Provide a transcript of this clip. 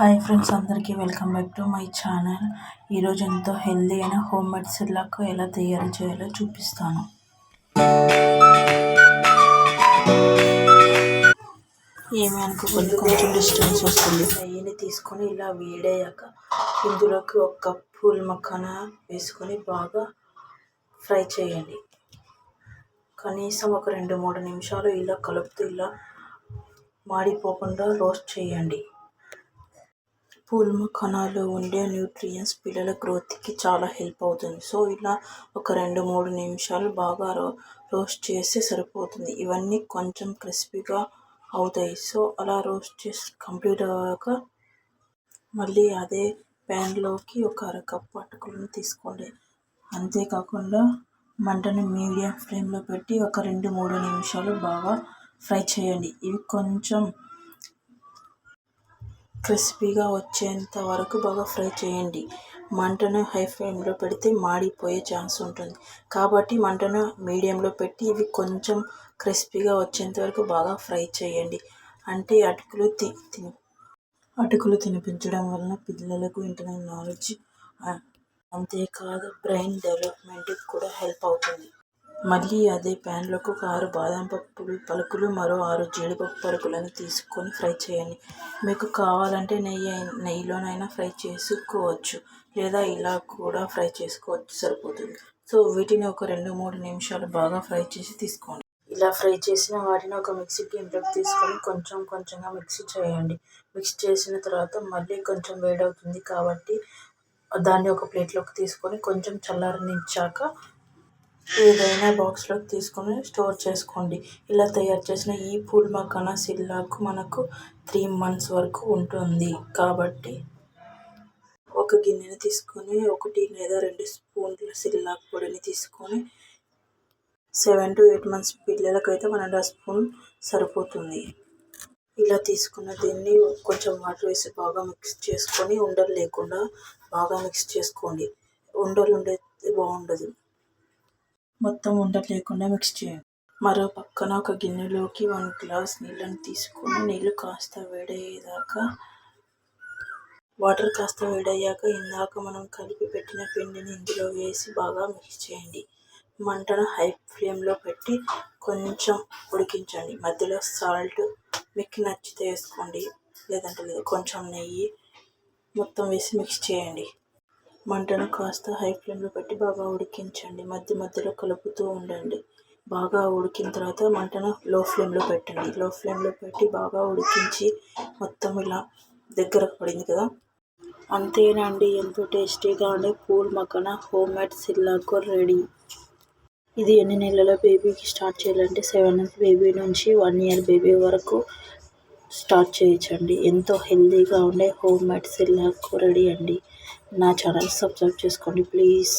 Hi friends, అందరికీ welcome back to my channel. ఈరోజు ఎంతో హెల్దీ అయిన హోమ్ మేడ్ సిర్లాక్ ఎలా తయారు చేయాలో చూపిస్తాను. ఏమి అనుకోకుండా కొంచెం డిస్టెన్స్ వస్తుంది. నెయ్యిని తీసుకొని ఇలా వేడయ్యాక ఇందులోకి ఒక కప్ పూల్ మఖానా వేసుకొని బాగా ఫ్రై చేయండి. కనీసం ఒక 2-3 నిమిషాలు ఇలా కలుపుతూ ఇలా మాడిపోకుండా రోస్ట్ చేయండి. పూల్ మఖానాలో ఉండే న్యూట్రియంట్స్ పిల్లల గ్రోత్కి చాలా హెల్ప్ అవుతుంది. సో ఇలా ఒక 2-3 నిమిషాలు బాగా రోస్ట్ చేస్తే సరిపోతుంది. ఇవన్నీ కొంచెం క్రిస్పీగా అవుతాయి. సో అలా రోస్ట్ చేసి కంప్లీట్ అయ్యాక మళ్ళీ అదే ప్యాన్లోకి ఒక అరకప్పు అటుకులను తీసుకోండి. అంతేకాకుండా మంటను మీడియం ఫ్లేమ్లో పెట్టి ఒక 2-3 నిమిషాలు బాగా ఫ్రై చేయండి. ఇవి కొంచెం క్రిస్పీగా వచ్చేంత వరకు బాగా ఫ్రై చేయండి. మంటను హై ఫ్లేమ్లో పెడితే మాడిపోయే ఛాన్స్ ఉంటుంది. కాబట్టి మంటను మీడియంలో పెట్టి ఇవి కొంచెం క్రిస్పీగా వచ్చేంత వరకు బాగా ఫ్రై చేయండి. అంటే అటుకులు తినిపించడం వలన పిల్లలకు ఇంటర్నల్ నాలెడ్జ్, అంతేకాదు బ్రెయిన్ డెవలప్మెంట్కి కూడా హెల్ప్ అవుతుంది. మళ్ళీ అదే ప్యాన్లోకి ఒక 6 బాదం పలుకులు మరో 6 జీడిపప్పు పలుకులను తీసుకొని ఫ్రై చేయండి. మీకు కావాలంటే నెయ్యిలోనైనా ఫ్రై చేసుకోవచ్చు, లేదా ఇలా కూడా ఫ్రై చేసుకోవచ్చు, సరిపోతుంది. సో వీటిని ఒక 2-3 నిమిషాలు బాగా ఫ్రై చేసి తీసుకోండి. ఇలా ఫ్రై చేసిన వాటిని ఒక మిక్సీ గిన్నెలోకి తీసుకొని కొంచెంగా మిక్సీ చేయండి. మిక్స్ చేసిన తర్వాత మళ్ళీ కొంచెం వేడవుతుంది కాబట్టి దాన్ని ఒక ప్లేట్లోకి తీసుకొని కొంచెం చల్లారనిచ్చాక ఏదైనా బాక్స్లోకి తీసుకొని స్టోర్ చేసుకోండి. ఇలా తయారు చేసిన ఈ పూల్ మఖానా సిర్లాక్ మనకు 3 months వరకు ఉంటుంది. కాబట్టి ఒక గిన్నెని తీసుకొని 1 లేదా 2 స్పూన్ల సిర్లాక్ పొడిని తీసుకొని 7 to 8 months పిల్లలకైతే 1.5 స్పూన్ సరిపోతుంది. ఇలా తీసుకున్న దీన్ని కొంచెం వాటర్ వేసి బాగా మిక్స్ చేసుకొని ఉండలు లేకుండా బాగా మిక్స్ చేసుకోండి. ఉండలు ఉండే బాగుండదు, మొత్తం ఉండలు లేకుండా మిక్స్ చేయండి. మరో పక్కన ఒక గిన్నెలోకి 1 గ్లాస్ నీళ్ళని తీసుకొని నీళ్ళు కాస్త వేడయ్యేదాకా వాటర్ కాస్త వేడయ్యాక ఇందాక మనం కలిపి పెట్టిన పిండిని ఇందులో వేసి బాగా మిక్స్ చేయండి. మంటను హై ఫ్లేమ్లో పెట్టి కొంచెం ఉడికించండి. మధ్యలో సాల్ట్ మీకు నచ్చితే వేసుకోండి, లేదంటే లేదు. కొంచెం నెయ్యి మొత్తం వేసి మిక్స్ చేయండి. మంటను కాస్త హై ఫ్లేమ్లో పెట్టి బాగా ఉడికించండి. మధ్యలో కలుపుతూ ఉండండి. బాగా ఉడికిన తర్వాత మంటను లో ఫ్లేమ్లో పెట్టండి. లో ఫ్లేమ్లో పెట్టి బాగా ఉడికించి మొత్తం ఇలా దగ్గరకు పడింది కదా, అంతేనండి. ఎంతో టేస్టీగా ఉండే pool makhana home made Cerelac ready. ఇది ఎన్ని నెలల బేబీకి స్టార్ట్ చేయాలంటే 7 months బేబీ నుంచి 1 year బేబీ వరకు స్టార్ట్ చేయొచ్చండి. ఎంతో హెల్తీగా ఉండే హోమ్ మేడ్ సిర్లాక్ రెడీ అండి. నా ఛానల్ సబ్స్క్రైబ్ చేసుకోండి ప్లీజ్.